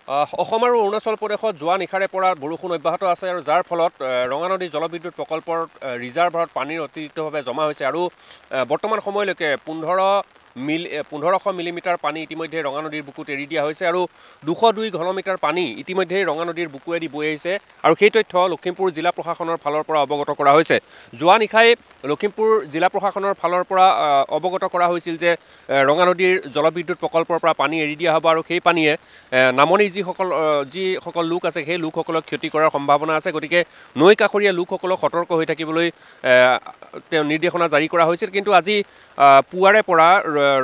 অসম আৰু অৰুণাচল প্ৰদেশত যোৱা নিশাৰে পৰা বৰষুণ অব্যাহত আছে আৰু যাৰ ফলত ৰঙা নদী জলবিদ্যুৎ প্ৰকল্পৰ ৰিজাৰ্ভাৰত পানীৰ অতিৰিক্তভাৱে জমা হৈছে আৰু বৰ্তমান সময়লৈকে 1500 মিলিমিটাৰ পানী ইতিমধ্যে ৰঙা নদীৰ বুকুত এৰি দিয়া হৈছে আৰু 202 ঘনমিটাৰ পানী ইতিমধ্যে ৰঙা নদীৰ বুকুৱেদি বৈ আহিছে আৰু সেই তথ্য লখিমপুৰ জিলা প্ৰশাসনৰ ফালৰ পৰা অৱগত কৰা হৈছে। যোৱা নিশাই লখিমপুৰ জিলা প্ৰশাসনৰ ফালৰ পৰা অৱগত কৰা হৈছিল যে ৰঙা নদীৰ জলবিদ্যুৎ প্ৰকল্পৰ পৰা পানী এৰি দিয়া হ'ব আৰু সেই পানীয়ে নামনি যিসকল লোক আছে সেই লোকসকলক ক্ষতি কৰাৰ সম্ভাৱনা আছে। গতিকে নৈ কাষৰীয়া লোকসকলক সতৰ্ক হৈ থাকিবলৈ তেওঁ নিৰ্দেশনা জাৰি কৰা হৈছিল। কিন্তু আজি পুৱাৰে পৰা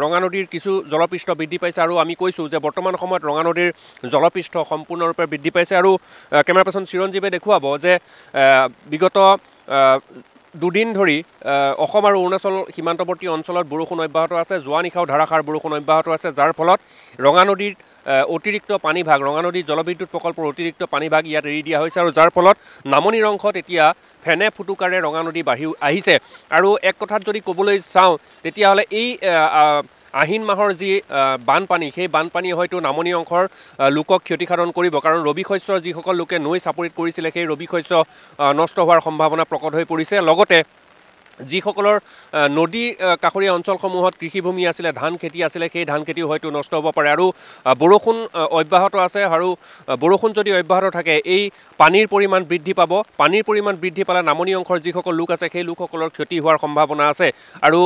ৰঙা নদীৰ কিছু জলপৃষ্ঠ বৃদ্ধি পাইছে আৰু আমি কৈছোঁ যে বৰ্তমান সময়ত ৰঙা নদীৰ জলপৃষ্ঠ সম্পূৰ্ণৰূপে বৃদ্ধি পাইছে আৰু কেমেৰা পাৰ্চন চিৰঞ্জীৱে দেখুৱাব যে বিগত দুদিন ধৰি অসম আৰু অৰুণাচল সীমান্তৱৰ্তী অঞ্চলত বৰষুণ অব্যাহত আছে। যোৱা নিশাও ধাৰাসাৰ বৰষুণ অব্যাহত আছে, যাৰ ফলত ৰঙা নদীৰ অতিৰিক্ত পানীভাগ ৰঙা নদীৰ জলবিদ্যুৎ প্ৰকল্পৰ অতিৰিক্ত পানীভাগ ইয়াত এৰি দিয়া হৈছে আৰু যাৰ ফলত নামনিৰ অংশত এতিয়া ফেনে ফুটুকাৰে ৰঙা নদী বাঢ়ি আহিছে। আৰু এক কথাত যদি ক'বলৈ চাওঁ তেতিয়াহ'লে এই আহিন মাহৰ যি বানপানী সেই বানপানীয়ে হয়তো নামনি অংশৰ লোকক ক্ষতিসাধন কৰিব, কাৰণ ৰবি শস্য যিসকল লোকে নৈ চাপৰিত কৰিছিলে সেই ৰবি শস্য নষ্ট হোৱাৰ সম্ভাৱনা প্ৰকট হৈ পৰিছে। লগতে যিসকলৰ নদী কাষৰীয়া অঞ্চলসমূহত কৃষিভূমি আছিলে, ধান খেতি আছিলে, সেই ধান খেতিও হয়তো নষ্ট হ'ব পাৰে আৰু বৰষুণ অব্যাহত আছে আৰু বৰষুণ যদি অব্যাহত থাকে এই পানীৰ পৰিমাণ বৃদ্ধি পাব। পানীৰ পৰিমাণ বৃদ্ধি পালে নামনি অংশৰ যিসকল লোক আছে সেই লোকসকলৰ ক্ষতি হোৱাৰ সম্ভাৱনা আছে আৰু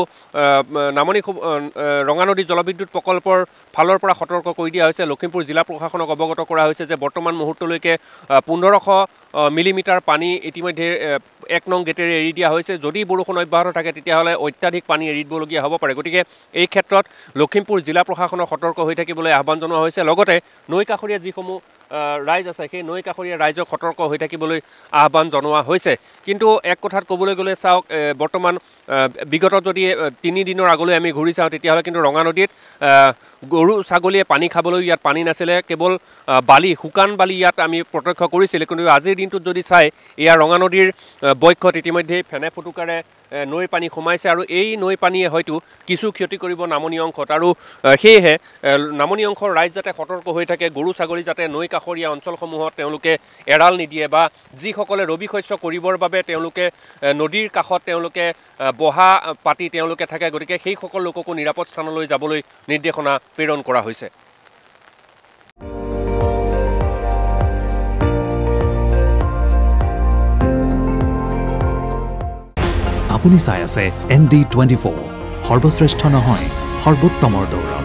ৰঙা নদী জলবিদ্যুৎ প্ৰকল্পৰ ফালৰ পৰা সতৰ্ক কৰি দিয়া হৈছে। লখিমপুৰ জিলা প্ৰশাসনক অৱগত কৰা হৈছে যে বৰ্তমান মুহূৰ্তলৈকে 1500 মিলিমিটাৰ পানী ইতিমধ্যে 1 নং গেটেৰে এৰি দিয়া হৈছে। যদি বৰষুণ অব্যাহত থাকে তেতিয়াহ'লে অত্যাধিক পানী এৰি দিবলগীয়া হ'ব পাৰে। গতিকে এই ক্ষেত্ৰত লখিমপুৰ জিলা প্ৰশাসনক সতৰ্ক হৈ থাকিবলৈ আহ্বান জনোৱা হৈছে। লগতে নৈ কাষৰীয়া যিসমূহ ৰাইজ আছে সেই নৈ কাষৰীয়া ৰাইজক সতৰ্ক হৈ থাকিবলৈ আহ্বান জনোৱা হৈছে। কিন্তু এক কথাত ক'বলৈ গ'লে চাওক, বৰ্তমান বিগত যদি 3 দিনৰ আগলৈ আমি ঘূৰি চাওঁ তেতিয়াহ'লে কিন্তু ৰঙা নদীত গৰু ছাগলীয়ে পানী খাবলৈ ইয়াত পানী নাছিলে, কেৱল বালি, শুকান বালি ইয়াত আমি প্ৰত্যক্ষ কৰিছিলোঁ। কিন্তু আজিৰ দিনটোত যদি চাই এয়া ৰঙা নদীৰ বক্ষত ইতিমধ্যে ফেনে ফুটুকাৰে নৈৰ পানী সোমাইছে আৰু এই নৈ পানীয়ে হয়তো কিছু ক্ষতি কৰিব নামনি অংশত আৰু সেয়েহে নামনি অংশৰ ৰাইজ যাতে সতৰ্ক হৈ থাকে, গৰু ছাগলী যাতে নৈ কাষৰীয়া অঞ্চলসমূহত তেওঁলোকে এৰাল নিদিয়ে বা যিসকলে ৰবি শস্য কৰিবৰ বাবে তেওঁলোকে নদীৰ কাষত তেওঁলোকে বহা পাতি তেওঁলোকে থাকে, গতিকে সেইসকল লোককো নিৰাপদ স্থানলৈ যাবলৈ নিৰ্দেশনা প্ৰেৰণ কৰা হৈছে। আপুনি চাই আছে ND24, সৰ্বশ্ৰেষ্ঠ নহয় সৰ্বোত্তমৰ দৌৰ।